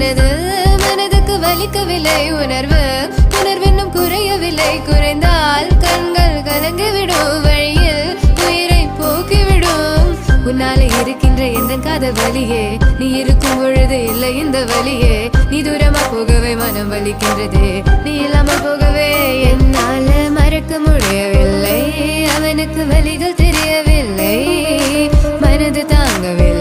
மனதுக்கு வலிக்கவில்லை உணர்வு உணர்வென்னும் குறையவில்லை குறைந்தால் கண்கள் கலங்கிவிடும் வழியில் உயிரை போக்கிவிடும் உன்னாலே இருக்கின்ற எந்த காதல் வலியே நீ இருக்கும் பொழுது இல்லை இந்த வலியே நீ தூரமா போகவே மனம் வலிக்கின்றதே நீ இல்லாமல் போகவே என்னால மறக்க முடியவில்லை அவனுக்கு வலிகள் தெரியவில்லை மனது தாங்கவில்லை